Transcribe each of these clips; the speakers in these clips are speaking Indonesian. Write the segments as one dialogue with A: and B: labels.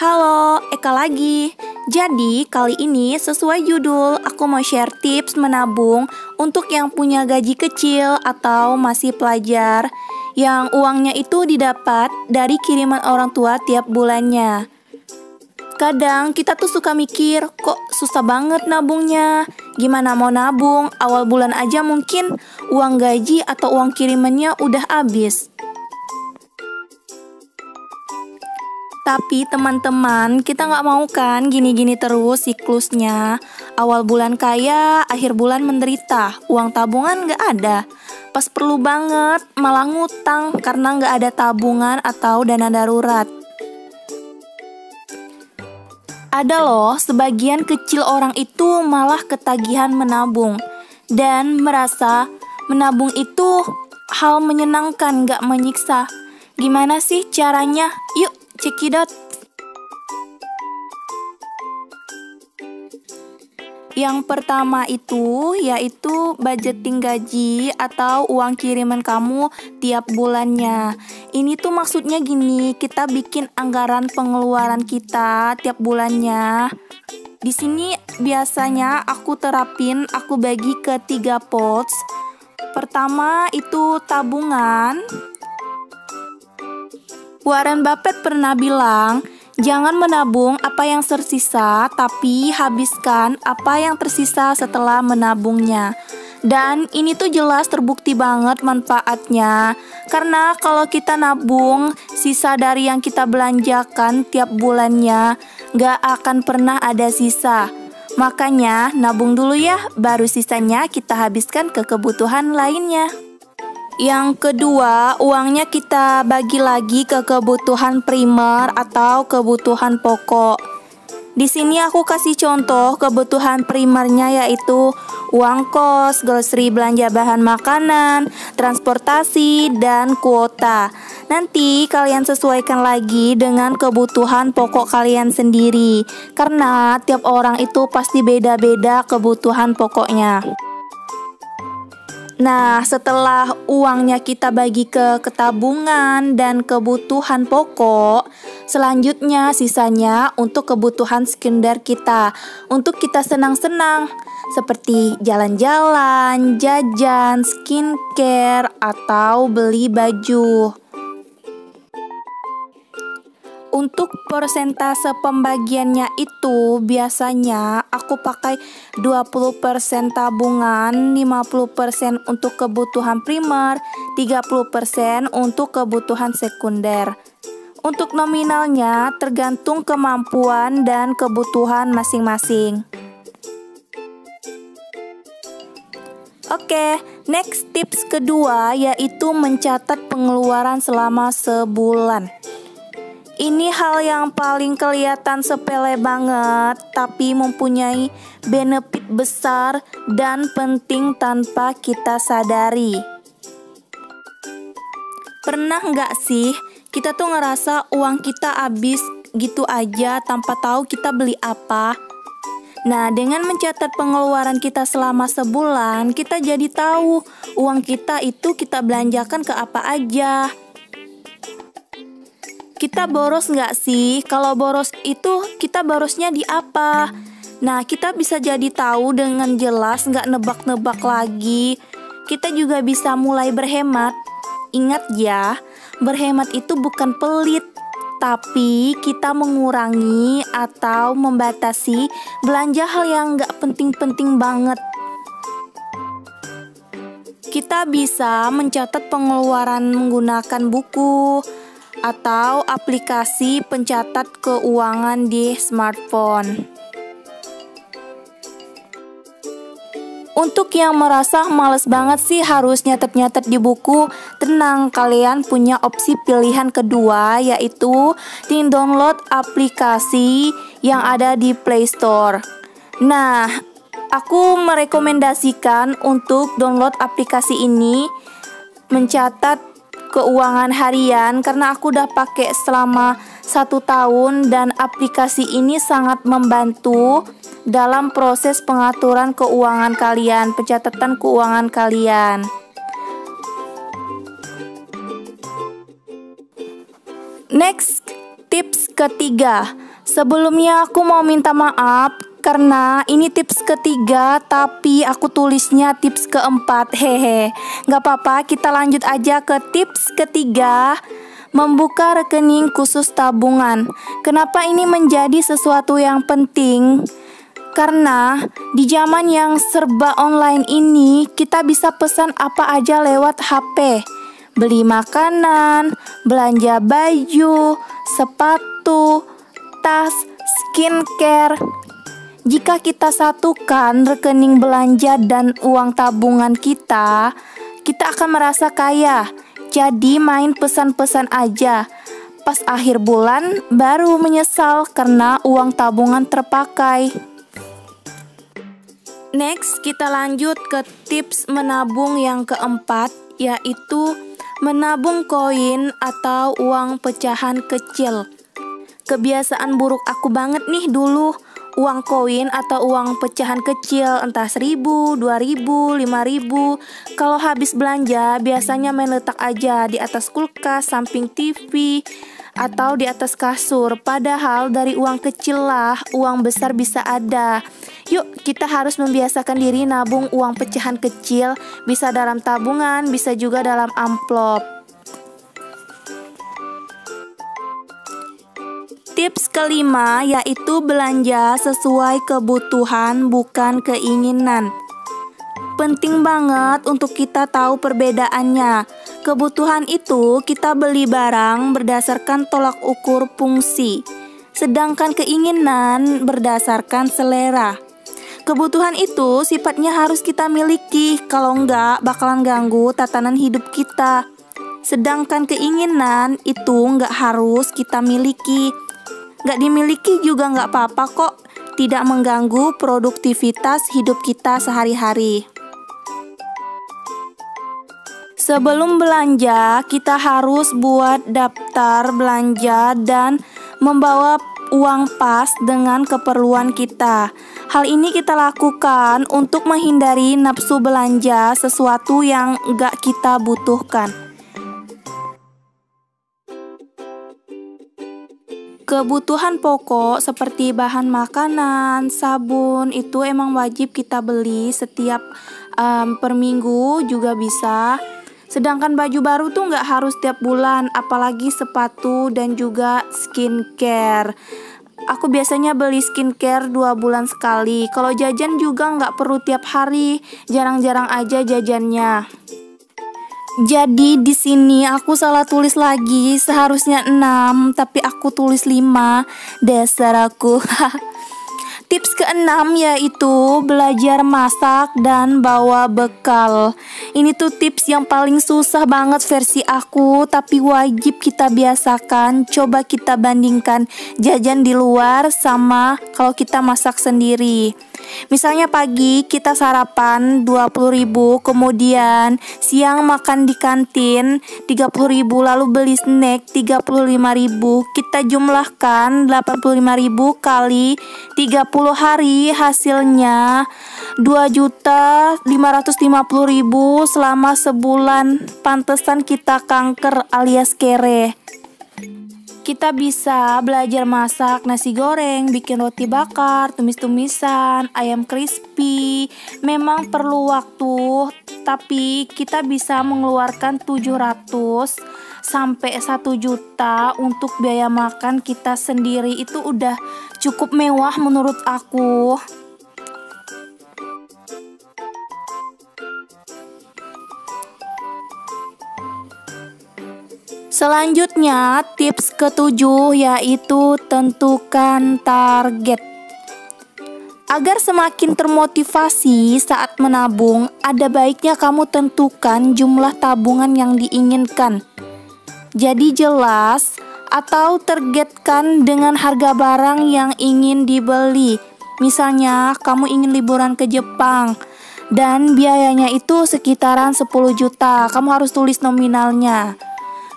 A: Halo, Eka lagi. Jadi, kali ini sesuai judul, aku mau share tips menabung untuk yang punya gaji kecil atau masih pelajar, yang uangnya itu didapat dari kiriman orang tua tiap bulannya. Kadang kita tuh suka mikir, kok susah banget nabungnya. Gimana mau nabung? Awal bulan aja mungkin uang gaji atau uang kirimannya udah habis. Tapi teman-teman, kita nggak mau kan gini-gini terus siklusnya. Awal bulan kaya, akhir bulan menderita. Uang tabungan nggak ada. Pas perlu banget, malah ngutang karena nggak ada tabungan atau dana darurat. Ada loh, sebagian kecil orang itu malah ketagihan menabung. Dan merasa menabung itu hal menyenangkan, nggak menyiksa. Gimana sih caranya? Yuk! Cekidot. Yang pertama itu yaitu budgeting gaji atau uang kiriman kamu tiap bulannya. Ini tuh maksudnya gini, kita bikin anggaran pengeluaran kita tiap bulannya. Di sini biasanya aku bagi ke 3 pots. Pertama itu tabungan. Warren Buffett pernah bilang, jangan menabung apa yang tersisa, tapi habiskan apa yang tersisa setelah menabungnya. Dan ini tuh jelas terbukti banget manfaatnya. Karena kalau kita nabung, sisa dari yang kita belanjakan tiap bulannya gak akan pernah ada sisa. Makanya nabung dulu ya, baru sisanya kita habiskan ke kebutuhan lainnya. Yang kedua, uangnya kita bagi lagi ke kebutuhan primer atau kebutuhan pokok. Di sini aku kasih contoh kebutuhan primernya yaitu uang kos, grocery belanja bahan makanan, transportasi, dan kuota. Nanti kalian sesuaikan lagi dengan kebutuhan pokok kalian sendiri. Karena tiap orang itu pasti beda-beda kebutuhan pokoknya. Nah, setelah uangnya kita bagi ke tabungan dan kebutuhan pokok, selanjutnya sisanya untuk kebutuhan sekunder kita, untuk kita senang-senang, seperti jalan-jalan, jajan, skincare, atau beli baju. Untuk persentase pembagiannya itu biasanya aku pakai 20% tabungan, 50% untuk kebutuhan primer, 30% untuk kebutuhan sekunder. Untuk nominalnya tergantung kemampuan dan kebutuhan masing-masing. Oke, next tips kedua yaitu mencatat pengeluaran selama sebulan. Ini hal yang paling kelihatan sepele banget, tapi mempunyai benefit besar dan penting tanpa kita sadari. Pernah nggak sih kita tuh ngerasa uang kita habis gitu aja tanpa tahu kita beli apa? Nah, dengan mencatat pengeluaran kita selama sebulan, kita jadi tahu uang kita itu kita belanjakan ke apa aja. Kita boros nggak sih? Kalau boros itu kita borosnya di apa? Nah, kita bisa jadi tahu dengan jelas, nggak nebak-nebak lagi. Kita juga bisa mulai berhemat. Ingat ya, berhemat itu bukan pelit, tapi kita mengurangi atau membatasi belanja hal yang nggak penting-penting banget. Kita bisa mencatat pengeluaran menggunakan buku atau aplikasi pencatat keuangan di smartphone. Untuk yang merasa males banget sih harus nyatet-nyatet di buku, tenang, kalian punya opsi pilihan kedua yaitu download aplikasi yang ada di Play Store. Nah, aku merekomendasikan untuk download aplikasi ini mencatat keuangan harian karena aku udah pakai selama 1 tahun dan aplikasi ini sangat membantu dalam proses pengaturan keuangan kalian, pencatatan keuangan kalian. Next, tips ketiga, Sebelumnya aku mau minta maaf karena ini tips ketiga tapi aku tulisnya tips keempat. Hehe. Gak apa-apa, kita lanjut aja ke tips ketiga. Membuka rekening khusus tabungan. Kenapa ini menjadi sesuatu yang penting? Karena di zaman yang serba online ini kita bisa pesan apa aja lewat HP. Beli makanan, belanja baju, sepatu, tas, skincare. Jika kita satukan rekening belanja dan uang tabungan kita akan merasa kaya. Jadi main pesan-pesan aja. Pas akhir bulan baru menyesal karena uang tabungan terpakai. Next, kita lanjut ke tips menabung yang keempat, yaitu menabung koin atau uang pecahan kecil. Kebiasaan buruk aku banget nih dulu, uang koin atau uang pecahan kecil, entah 1.000, 2.000, 5.000. Kalau habis belanja, biasanya main letak aja di atas kulkas, samping TV, atau di atas kasur. Padahal dari uang kecil lah, uang besar bisa ada. Yuk, kita harus membiasakan diri nabung uang pecahan kecil, bisa dalam tabungan, bisa juga dalam amplop. Tips kelima yaitu belanja sesuai kebutuhan bukan keinginan. Penting banget untuk kita tahu perbedaannya. Kebutuhan itu kita beli barang berdasarkan tolak ukur fungsi, sedangkan keinginan berdasarkan selera. Kebutuhan itu sifatnya harus kita miliki, kalau enggak bakalan ganggu tatanan hidup kita. Sedangkan keinginan itu enggak harus kita miliki. Gak dimiliki juga gak apa-apa kok, tidak mengganggu produktivitas hidup kita sehari-hari. Sebelum belanja, kita harus buat daftar belanja dan membawa uang pas dengan keperluan kita. Hal ini kita lakukan untuk menghindari nafsu belanja sesuatu yang gak kita butuhkan. Kebutuhan pokok seperti bahan makanan, sabun itu emang wajib kita beli setiap per minggu juga bisa. Sedangkan baju baru tuh nggak harus tiap bulan, apalagi sepatu dan juga skincare. Aku biasanya beli skincare 2 bulan sekali. Kalau jajan juga nggak perlu tiap hari, jarang-jarang aja jajannya. Jadi di sini aku salah tulis lagi, seharusnya 6 tapi aku tulis 5. Dasar aku. Tips keenam yaitu belajar masak dan bawa bekal. Ini tuh tips yang paling susah banget versi aku, tapi wajib kita biasakan. Coba kita bandingkan jajan di luar sama kalau kita masak sendiri. Misalnya pagi kita sarapan 20.000, kemudian siang makan di kantin 30.000, lalu beli snack 35.000. Kita jumlahkan 85.000 kali 30 hari, hasilnya 2.550.000 selama sebulan. Pantesan kita kanker alias kere. Kita bisa belajar masak nasi goreng, bikin roti bakar, tumis-tumisan, ayam crispy. Memang perlu waktu, tapi kita bisa mengeluarkan 700 sampai 1 juta untuk biaya makan kita sendiri. Itu udah cukup mewah menurut aku. Selanjutnya, tips ketujuh yaitu tentukan target. Agar semakin termotivasi saat menabung, ada baiknya kamu tentukan jumlah tabungan yang diinginkan. Jadi jelas atau targetkan dengan harga barang yang ingin dibeli. Misalnya, kamu ingin liburan ke Jepang dan biayanya itu sekitaran 10 juta. Kamu harus tulis nominalnya.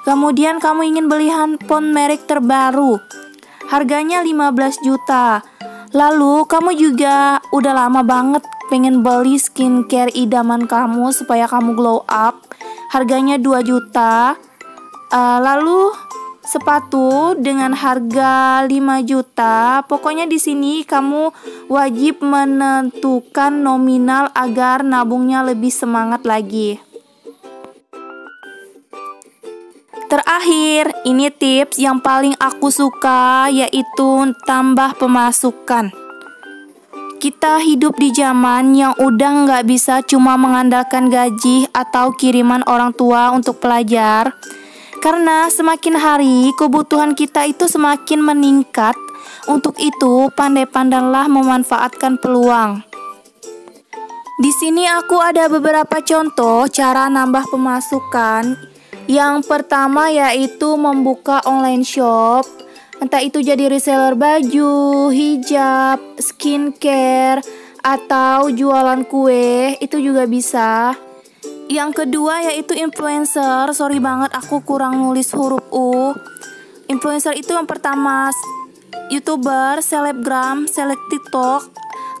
A: Kemudian kamu ingin beli handphone merek terbaru, harganya 15 juta. Lalu kamu juga udah lama banget pengen beli skincare idaman kamu supaya kamu glow up, harganya 2 juta. Lalu sepatu dengan harga 5 juta. Pokoknya di sini kamu wajib menentukan nominal agar nabungnya lebih semangat lagi. Terakhir, ini tips yang paling aku suka, yaitu tambah pemasukan. Kita hidup di zaman yang udah nggak bisa cuma mengandalkan gaji atau kiriman orang tua untuk pelajar. Karena semakin hari kebutuhan kita itu semakin meningkat. Untuk itu, pandai-pandailah memanfaatkan peluang. Di sini aku ada beberapa contoh cara nambah pemasukan. Yang pertama yaitu membuka online shop. Entah itu jadi reseller baju, hijab, skincare, atau jualan kue, itu juga bisa. Yang kedua yaitu influencer. Sorry banget aku kurang nulis huruf U. Influencer itu yang pertama YouTuber, selebgram, seleb TikTok,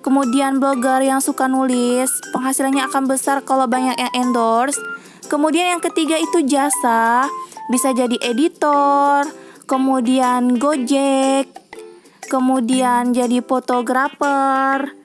A: kemudian blogger yang suka nulis. Penghasilannya akan besar kalau banyak yang endorse. Kemudian yang ketiga itu jasa, bisa jadi editor, kemudian Gojek, kemudian jadi fotografer.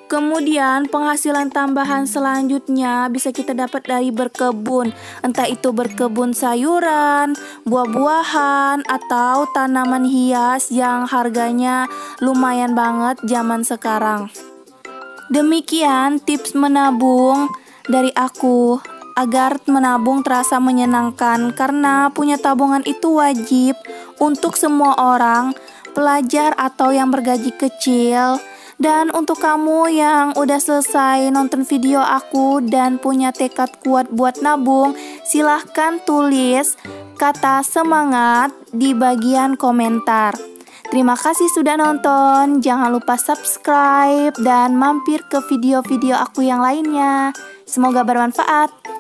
A: Kemudian penghasilan tambahan selanjutnya bisa kita dapat dari berkebun, entah itu berkebun sayuran, buah-buahan, atau tanaman hias yang harganya lumayan banget zaman sekarang. Demikian tips menabung dari aku. Agar menabung terasa menyenangkan, karena punya tabungan itu wajib untuk semua orang, pelajar atau yang bergaji kecil. Dan untuk kamu yang udah selesai nonton video aku dan punya tekad kuat buat nabung, silahkan tulis kata semangat di bagian komentar. Terima kasih sudah nonton, jangan lupa subscribe dan mampir ke video-video aku yang lainnya. Semoga bermanfaat.